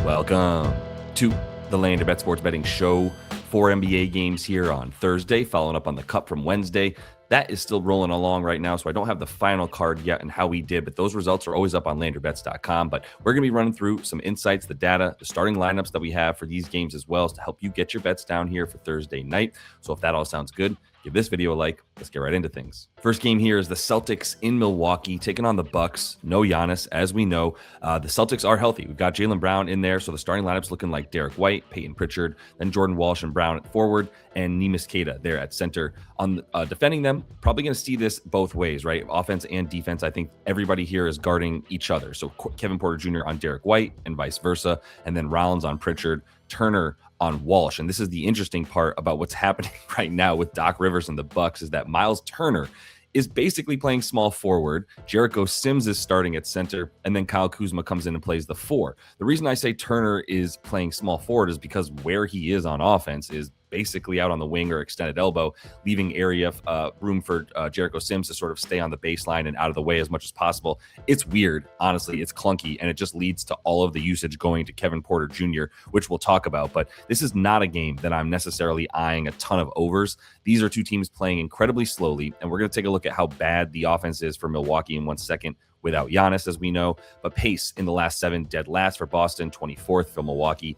Welcome to the Land of Bet Sports Betting Show. 4 NBA games here on Thursday, following up on the Cup from Wednesday. That is still rolling along right now, so I don't have the final card yet and how we did, but those results are always up on landerbets.com. But we're going to be running through some insights, the data, the starting lineups that we have for these games as well, to help you get your bets down here for Thursday night. So if that all sounds good, give this video a like. Let's get right into things. First game here is the Celtics in Milwaukee taking on the Bucks. No Giannis, as we know. The Celtics are healthy. We've got Jaylen Brown in there, so the starting lineup's looking like Derek White, Peyton Pritchard, then Jordan Walsh and Brown at forward, and Neemias Queta there at center. On defending them, probably going to see this both ways, right? Offense and defense. I think everybody here is guarding each other. So Kevin Porter Jr. on Derek White and vice versa, and then Rollins on Pritchard, Turner on Walsh. And this is the interesting part about what's happening right now with Doc Rivers and the Bucks, is that Miles Turner is basically playing small forward. Jericho Sims is starting at center, and then Kyle Kuzma comes in and plays the 4. The reason I say Turner is playing small forward is because where he is on offense is basically out on the wing or extended elbow, leaving area room for Jericho Sims to sort of stay on the baseline and out of the way as much as possible. It's weird, honestly. It's clunky, and it just leads to all of the usage going to Kevin Porter Jr., which we'll talk about. But this is not a game that I'm necessarily eyeing a ton of overs. These are two teams playing incredibly slowly, and we're going to take a look at how bad the offense is for Milwaukee in 1 second without Giannis, as we know. But pace in the last 7, dead last for Boston, 24th for Milwaukee.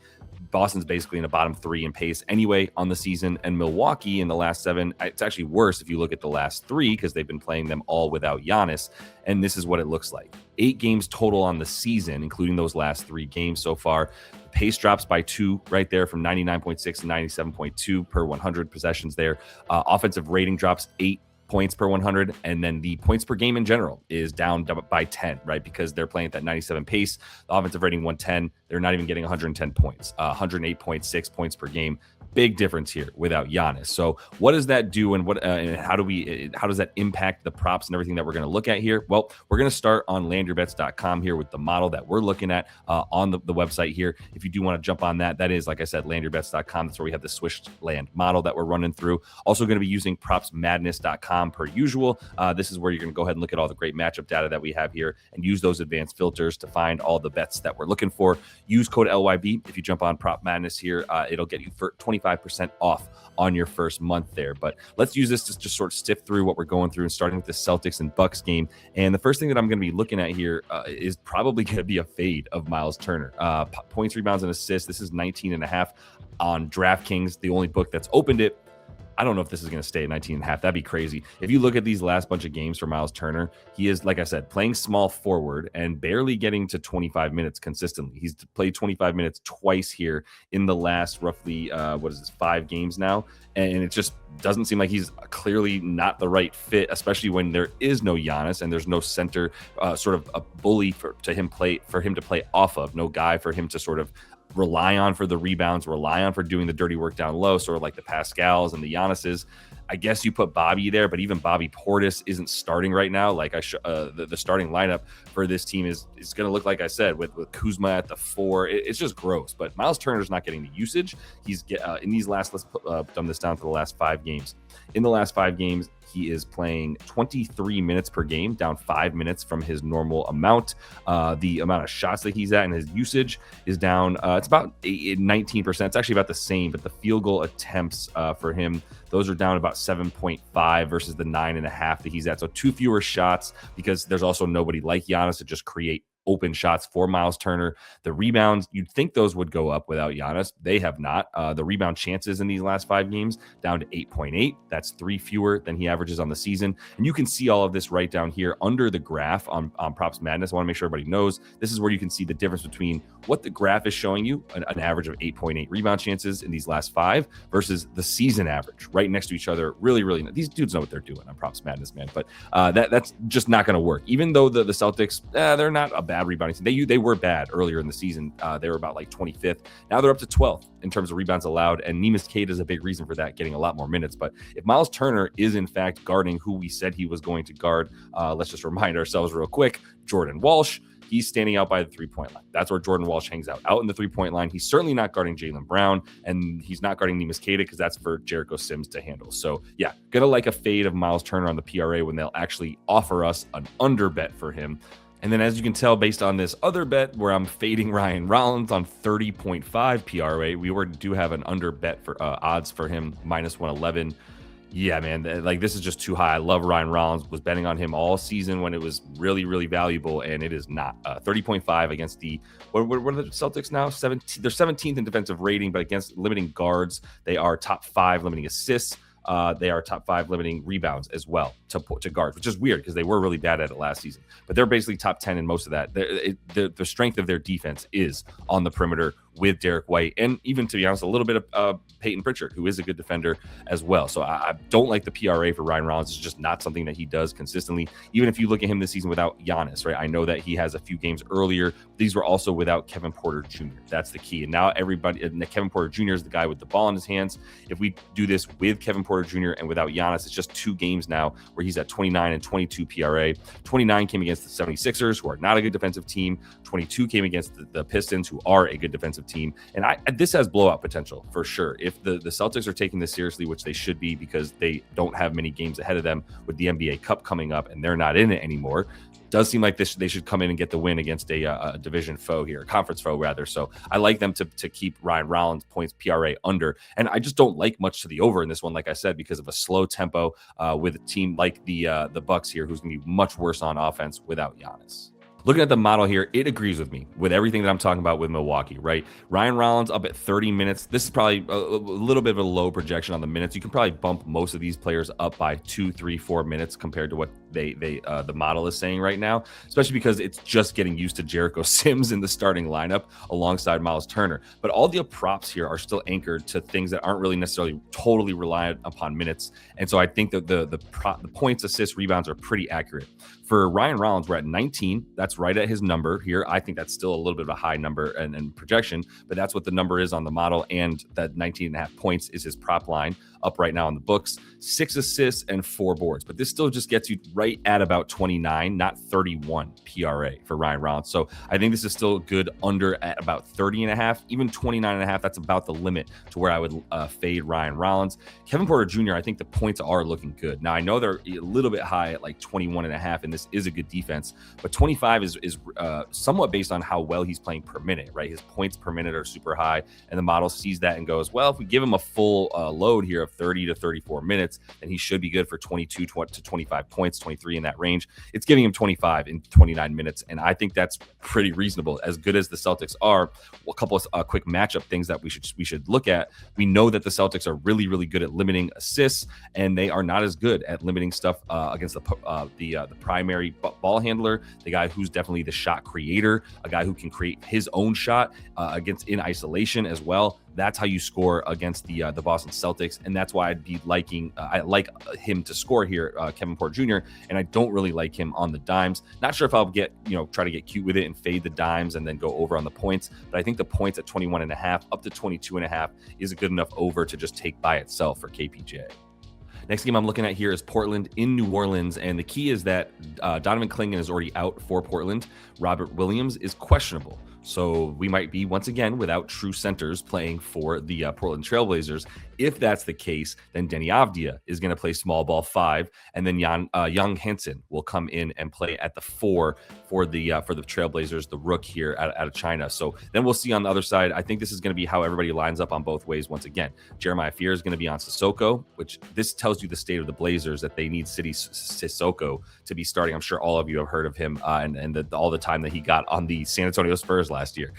Boston's basically in the bottom 3 in pace anyway on the season, and Milwaukee in the last 7, it's actually worse if you look at the last 3 because they've been playing them all without Giannis, and this is what it looks like. 8 games total on the season, including those last 3 games so far. The pace drops by 2 right there from 99.6 to 97.2 per 100 possessions there. Offensive rating drops 8 points per 100, and then the points per game in general is down by 10, right? Because they're playing at that 97 pace. The offensive rating 110, they're not even getting 110 points, 108.6 points per game. Big difference here without Giannis. So what does that do, and how does that impact the props and everything that we're going to look at here? Well, we're going to start on landyourbets.com here with the model that we're looking at on the website here. If you do want to jump on that is, like I said, landyourbets.com. That's where we have the Swish land model that we're running through. Also going to be using propsmadness.com per usual. This is where you're going to go ahead and look at all the great matchup data that we have here and use those advanced filters to find all the bets that we're looking for. Use code LYB if you jump on Prop Madness here. It'll get you for 25% off on your first month there. But let's use this to just sort of sift through what we're going through, and starting with the Celtics and Bucks game. And the first thing that I'm going to be looking at here is probably going to be a fade of Miles Turner. Points, rebounds, and assists. This is 19.5 on DraftKings, the only book that's opened it. I don't know if this is going to stay at 19.5. That'd be crazy. If you look at these last bunch of games for Miles Turner, he is, like I said, playing small forward and barely getting to 25 minutes consistently. He's played 25 minutes twice here in the last roughly, 5 games now. And it just doesn't seem like he's clearly not the right fit, especially when there is no Giannis and there's no center, sort of a bully for him to play off of, no guy for him to sort of rely on for the rebounds, rely on for doing the dirty work down low, sort of like the Pascals and the Giannis's. I guess you put Bobby there, but even Bobby Portis isn't starting right now. Like the starting lineup for this team is going to look, like I said, with Kuzma at the 4. It's just gross. But Miles Turner's not getting the usage. He's in these last. Let's dumb this down to the last 5 games. In the last 5 games, he is playing 23 minutes per game, down 5 minutes from his normal amount. The amount of shots that he's at and his usage is down. It's about 19%. It's actually about the same, but the field goal attempts for him, those are down about 7.5 versus the 9.5 that he's at. So 2 fewer shots, because there's also nobody like Giannis to just create open shots for Miles Turner. The rebounds, you'd think those would go up without Giannis. They have not. The rebound chances in these last 5 games down to 8.8. That's 3 fewer than he averages on the season. And you can see all of this right down here under the graph on Props Madness. I want to make sure everybody knows this is where you can see the difference between what the graph is showing you, an average of 8.8 rebound chances in these last 5 versus the season average right next to each other. Really, these dudes know what they're doing on Props Madness, man. But that's just not going to work. Even though the Celtics, they're not a bad rebounding team. They were bad earlier in the season. They were about like 25th. Now they're up to 12th in terms of rebounds allowed, and Neemias Queta is a big reason for that, getting a lot more minutes. But if Miles Turner is in fact guarding who we said he was going to guard, let's just remind ourselves real quick, Jordan Walsh, he's standing out by the 3-point line. That's where Jordan Walsh hangs out in the 3-point line. He's certainly not guarding Jaylen Brown, and he's not guarding Neemias Queta because that's for Jericho Sims to handle. So yeah, gonna like a fade of Miles Turner on the PRA when they'll actually offer us an under bet for him. And then as you can tell, based on this other bet where I'm fading Ryan Rollins on 30.5 PRA, we do have an under bet for odds for him, minus 111. Yeah, man, like this is just too high. I love Ryan Rollins. Was betting on him all season when it was really, really valuable, and it is not. 30.5 against the what are the Celtics now? 17. They're 17th in defensive rating, but against limiting guards, they are top 5 limiting assists. They are top 5 limiting rebounds as well to guards, which is weird because they were really bad at it last season. But they're basically top 10 in most of that. The strength of their defense is on the perimeter with Derek White, and even, to be honest, a little bit of Peyton Pritchard, who is a good defender as well. So I don't like the PRA for Ryan Rollins. It's just not something that he does consistently. Even if you look at him this season without Giannis, right? I know that he has a few games earlier. These were also without Kevin Porter Jr. That's the key. And now Kevin Porter Jr. is the guy with the ball in his hands. If we do this with Kevin Porter Jr. and without Giannis, it's just 2 games now where he's at 29 and 22 PRA. 29 came against the 76ers, who are not a good defensive team. 22 came against the Pistons, who are a good defensive team. And this has blowout potential for sure. If the Celtics are taking this seriously, which they should be because they don't have many games ahead of them with the NBA Cup coming up and they're not in it anymore, does seem like they should come in and get the win against a division foe here, a conference foe rather. So I like them to keep Ryan Rollins points PRA under. And I just don't like much to the over in this one, like I said, because of a slow tempo with a team like the Bucks here, who's going to be much worse on offense without Giannis. Looking at the model here, it agrees with me with everything that I'm talking about with Milwaukee, right? Ryan Rollins up at 30 minutes. This is probably a little bit of a low projection on the minutes. You can probably bump most of these players up by 2, 3, 4 minutes compared to what the model is saying right now, especially because it's just getting used to Jericho Sims in the starting lineup alongside Miles Turner. But all the props here are still anchored to things that aren't really necessarily totally reliant upon minutes. And so I think that the points, assists, rebounds are pretty accurate. For Ryan Rollins, we're at 19. That's right at his number here. I think that's still a little bit of a high number and projection, but that's what the number is on the model. And that 19.5 points is his prop line up right now on the books. 6 assists and 4 boards, but this still just gets you right at about 29, not 31 PRA for Ryan Rollins. So I think this is still good under at about 30.5, even 29.5. That's about the limit to where I would fade Ryan Rollins. Kevin Porter Jr., I think the points are looking good. Now I know they're a little bit high at like 21.5, and this is a good defense, but 25 is somewhat based on how well he's playing per minute, right? His points per minute are super high, and the model sees that and goes, well, if we give him a full load here of 30 to 34 minutes, then he should be good for 22 to 25 points, 23 in that range. It's giving him 25 in 29 minutes, and I think that's pretty reasonable. As good as the Celtics are, a couple of quick matchup things that we should look at. We know that the Celtics are really, really good at limiting assists, and they are not as good at limiting stuff against the primary ball handler, the guy who's definitely the shot creator, a guy who can create his own shot in isolation as well. That's how you score against the Boston Celtics, and that's why I'd be liking. I like him to score here, Kevin Porter Jr., and I don't really like him on the dimes. Not sure if I'll try to get cute with it and fade the dimes and then go over on the points, but I think the points at 21.5 up to 22.5 is a good enough over to just take by itself for KPJ. Next game I'm looking at here is Portland in New Orleans, and the key is that Donovan Clingan is already out for Portland. Robert Williams is questionable. So we might be, once again, without true centers playing for the Portland Trailblazers. If that's the case, then Deni Avdija is going to play small ball 5, and then Young Hansen will come in and play at the 4 for the Trailblazers, the rook here out of China. So then we'll see on the other side. I think this is going to be how everybody lines up on both ways once again. Jeremiah Fear is going to be on Sissoko, which this tells you the state of the Blazers, that they need Sidy Cissoko to be starting. I'm sure all of you have heard of him and all the time that he got on the San Antonio Spurs last year.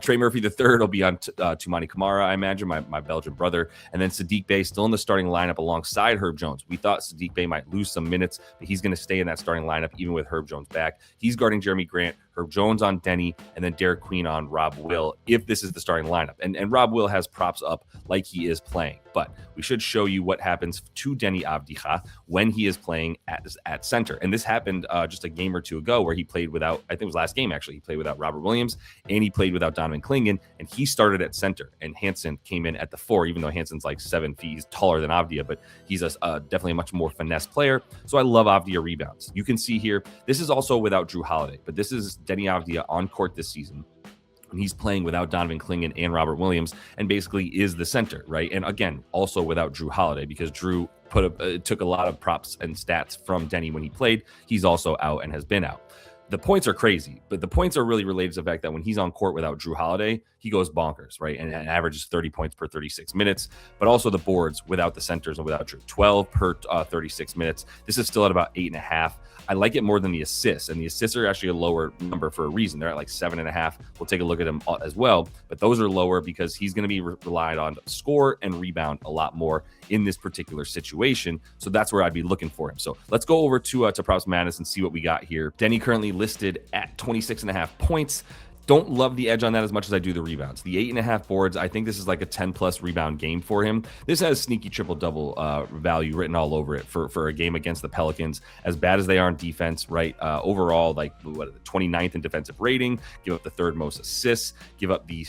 Trey Murphy III will be on Toumani Camara, I imagine, my Belgian brother. And then Saddiq Bey still in the starting lineup alongside Herb Jones. We thought Saddiq Bey might lose some minutes, but he's going to stay in that starting lineup even with Herb Jones back. He's guarding Jeremy Grant, Herb Jones on Deni, and then Derek Queen on Rob Will, if this is the starting lineup. And Rob Will has props up like he is playing. But we should show you what happens to Deni Avdija when he is playing at center. And this happened just a game or two ago where he played without, I think it was last game actually, he played without Robert Williams and he played without Donovan Clingan, and he started at center. And Hansen came in at the 4, even though Hansen's like 7 feet, he's taller than Avdija, but he's definitely a much more finesse player. So I love Avdija rebounds. You can see here, this is also without Drew Holiday, but this is Deni Avdija on court this season. And he's playing without Donovan Clingan and Robert Williams, and basically is the center, right? And again, also without Drew Holiday, because Drew took a lot of props and stats from Deni when he played. He's also out and has been out. The points are crazy, but the points are really related to the fact that when he's on court without Drew Holiday, he goes bonkers, right? And averages 30 points per 36 minutes, but also the boards without the centers and without Drew, 12 per 36 minutes. This is still at about 8.5. I like it more than the assists, and the assists are actually a lower number for a reason. They're at like 7.5. We'll take a look at them as well, but those are lower because he's going to be relied on to score and rebound a lot more in this particular situation. So that's where I'd be looking for him. So let's go over to Props Madness and see what we got here. Deni currently listed at 26.5 points. Don't love the edge on that as much as I do the rebounds. The 8.5 boards, I think this is like a 10-plus rebound game for him. This has sneaky triple-double value written all over it for a game against the Pelicans. As bad as they are in defense, right? Overall, like what, the 29th in defensive rating, give up the third most assists, give up the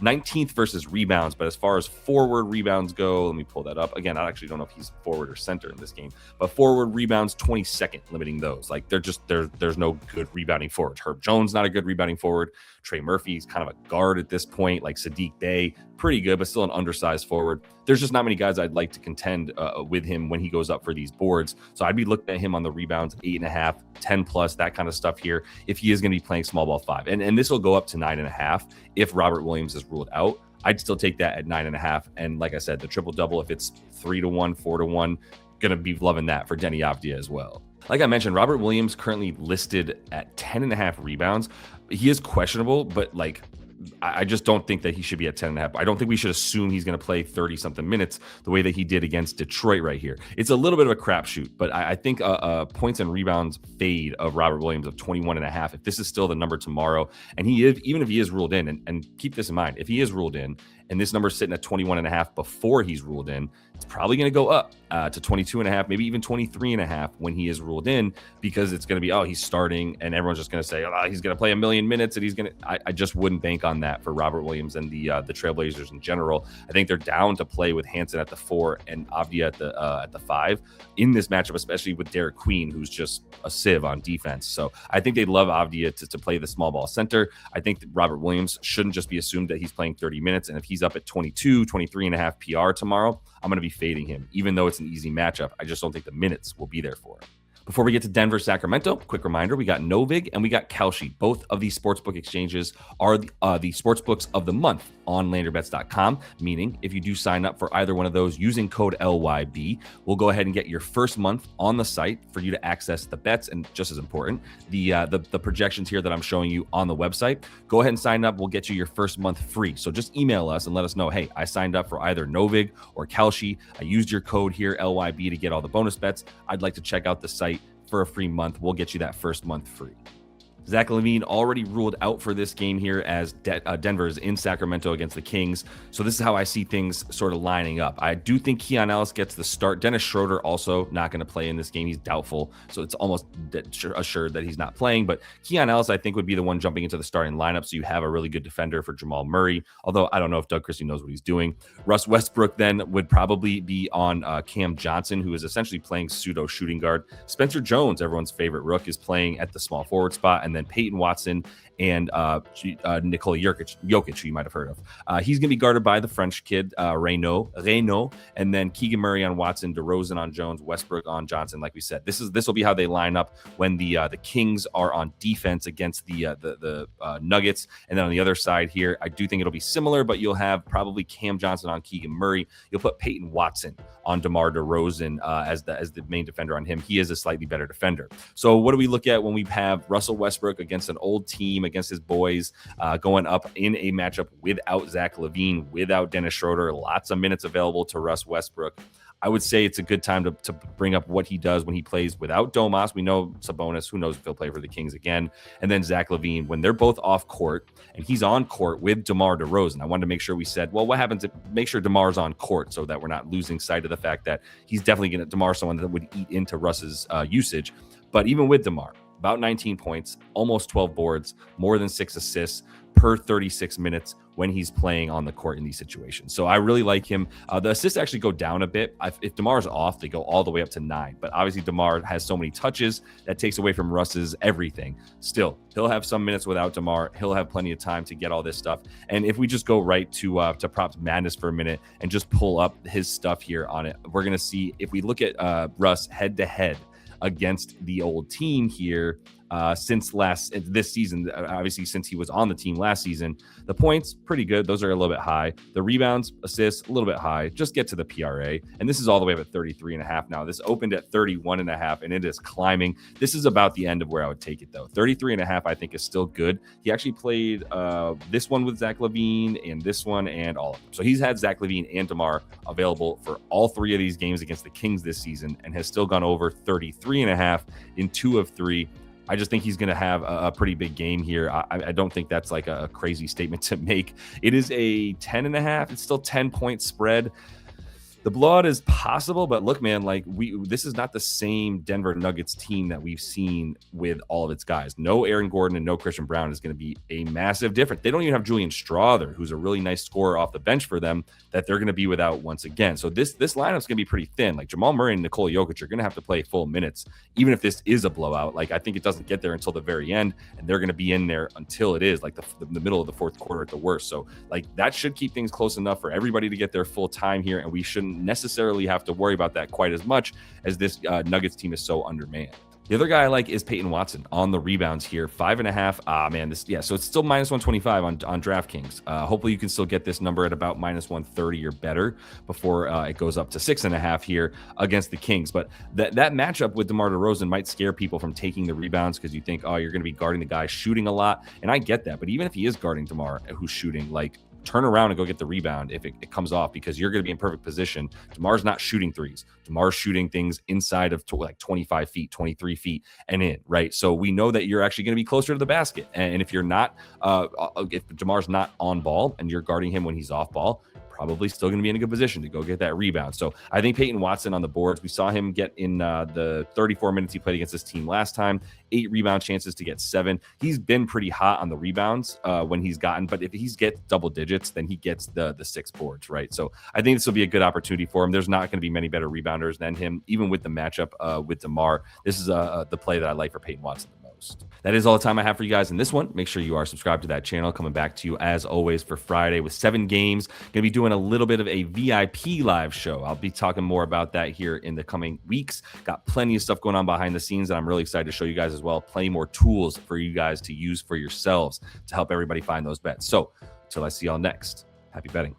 19th versus rebounds. But as far as forward rebounds go, let me pull that up. Again, I actually don't know if he's forward or center in this game, but forward rebounds, 22nd, limiting those. Like there's no good rebounding forward. Herb Jones, not a good rebounding forward. Trey Murphy's kind of a guard at this point, like Sadiq Bey, pretty good, but still an undersized forward. There's just not many guys I'd like to contend with him when he goes up for these boards. So I'd be looking at him on the rebounds, 8.5, 10 plus, that kind of stuff here, if he is going to be playing small ball 5. And this will go up to 9.5 if Robert Williams is ruled out. I'd still take that at 9.5. And like I said, the triple double, if it's 3-1, 4-1, going to be loving that for Deni Avdija as well. Like I mentioned, Robert Williams currently listed at 10.5 rebounds. He is questionable, but like I just don't think that he should be at 10.5. I don't think we should assume he's going to play 30-something minutes the way that he did against Detroit right here. It's a little bit of a crapshoot, but I think points and rebounds fade of Robert Williams of 21.5, if this is still the number tomorrow, and even if he is ruled in, and keep this in mind, if he is ruled in, and this number is sitting at 21.5 before he's ruled in, it's probably going to go up to 22.5, maybe even 23.5 when he is ruled in, because it's going to be, oh, he's starting, and everyone's just going to say, oh, he's going to play a million minutes, and he's going to. I just wouldn't bank on that for Robert Williams and the Trailblazers in general. I think they're down to play with Hansen at the 4 and Avdija at the 5 in this matchup, especially with Derek Queen, who's just a sieve on defense. So I think they'd love Avdija to play the small ball center. I think that Robert Williams shouldn't just be assumed that he's playing 30 minutes, and if he's up at 23.5 PR tomorrow, I'm going to be fading him, even though it's an easy matchup. I just don't think the minutes will be there for him. Before we get to Denver, Sacramento, quick reminder, we got Novig and we got Kalshi. Both of these sportsbook exchanges are the sportsbooks of the month on landerbets.com, meaning if you do sign up for either one of those using code LYB, we'll go ahead and get your first month on the site for you to access the bets and, just as important, the projections here that I'm showing you on the website. Go ahead and sign up. We'll get you your first month free. So just email us and let us know, hey, I signed up for either Novig or Kalshi. I used your code here, LYB, to get all the bonus bets. I'd like to check out the site for a free month. We'll get you that first month free. Zach LaVine already ruled out for this game here as Denver is in Sacramento against the Kings. So this is how I see things sort of lining up. I do think Keon Ellis gets the start. Dennis Schroeder also not going to play in this game. He's doubtful. So it's almost assured that he's not playing. But Keon Ellis, I think, would be the one jumping into the starting lineup. So you have a really good defender for Jamal Murray. Although I don't know if Doug Christie knows what he's doing. Russ Westbrook then would probably be on Cam Johnson, who is essentially playing pseudo shooting guard. Spencer Jones, everyone's favorite rook, is playing at the small forward spot. And then Peyton Watson and Nikola Jokic, who you might have heard of. He's going to be guarded by the French kid, Reynaud, and then Keegan Murray on Watson, DeRozan on Jones, Westbrook on Johnson. Like we said, this will be how they line up when the Kings are on defense against the Nuggets. And then on the other side here, I do think it'll be similar, but you'll have probably Cam Johnson on Keegan Murray. You'll put Peyton Watson on DeMar DeRozan as the main defender on him. He is a slightly better defender. So what do we look at when we have Russell Westbrook against an old team, against his boys, going up in a matchup without Zach LaVine, without Dennis Schroeder, lots of minutes available to Russ Westbrook? I would say it's a good time to bring up what he does when he plays without Domas. We know Sabonis, who knows if he'll play for the Kings again. And then Zach LaVine, when they're both off court and he's on court with DeMar DeRozan. I wanted to make sure we said, well, what happens if make sure DeMar's on court so that we're not losing sight of the fact that he's definitely going to, DeMar, someone that would eat into Russ's usage. But even with DeMar, about 19 points, almost 12 boards, more than 6 assists per 36 minutes when he's playing on the court in these situations. So I really like him. The assists actually go down a bit. If DeMar's off, they go all the way up to 9. But obviously DeMar has so many touches that takes away from Russ's everything. Still, he'll have some minutes without DeMar. He'll have plenty of time to get all this stuff. And if we just go right to Props Madness for a minute and just pull up his stuff here on it, we're going to see, if we look at Russ head-to-head against the old team here, since this season. Obviously, since he was on the team last season, the points pretty good. Those are a little bit high. The rebounds, assists, a little bit high. Just get to the PRA, and this is all the way up at 33.5 now. This opened at 31.5, and it is climbing. This is about the end of where I would take it, though. 33.5, I think, is still good. He actually played this one with Zach LaVine and this one and all of them. So he's had Zach LaVine and DeMar available for all 3 of these games against the Kings this season and has still gone over 33.5 in 2 of 3. I just think he's going to have a pretty big game here. I don't think that's like a crazy statement to make. It is a 10.5. It's still 10-point spread. The blowout is possible, but look, man, like this is not the same Denver Nuggets team that we've seen with all of its guys. No Aaron Gordon and no Christian Brown is going to be a massive difference. They don't even have Julian Strawther, who's a really nice scorer off the bench for them, that they're going to be without once again. So this lineup's going to be pretty thin. Like Jamal Murray and Nikola Jokic are going to have to play full minutes, even if this is a blowout. Like I think it doesn't get there until the very end, and they're going to be in there until it is like the middle of the fourth quarter at the worst. So like that should keep things close enough for everybody to get their full time here, and we shouldn't necessarily have to worry about that quite as much as this Nuggets team is so undermanned. The other guy I like is Peyton Watson on the rebounds here, 5.5. Man, so it's still minus 125 on DraftKings. Hopefully you can still get this number at about minus 130 or better before it goes up to 6.5 here against the Kings. But that matchup with DeMar DeRozan might scare people from taking the rebounds because you think, oh, you're going to be guarding the guy shooting a lot. And I get that. But even if he is guarding DeMar, who's shooting, like, turn around and go get the rebound if it comes off, because you're going to be in perfect position. DeMar's not shooting threes. DeMar's shooting things inside of like 25 feet, 23 feet and in, right? So we know that you're actually going to be closer to the basket. And if you're not, if DeMar's not on ball and you're guarding him when he's off ball, probably still going to be in a good position to go get that rebound. So I think Peyton Watson on the boards, we saw him get in the 34 minutes he played against this team last time, 8 rebound chances to get 7. He's been pretty hot on the rebounds when he's gotten, but if he's gets double digits, then he gets the 6 boards, right? So I think this will be a good opportunity for him. There's not going to be many better rebounders than him, even with the matchup with DeMar. This is the play that I like for Peyton Watson the most. That is all the time I have for you guys in this one. Make sure you are subscribed to that channel. Coming back to you as always for Friday with 7 games. Going to be doing a little bit of a VIP live show. I'll be talking more about that here in the coming weeks. Got plenty of stuff going on behind the scenes that I'm really excited to show you guys as well. Plenty more tools for you guys to use for yourselves to help everybody find those bets. So until I see y'all next, happy betting.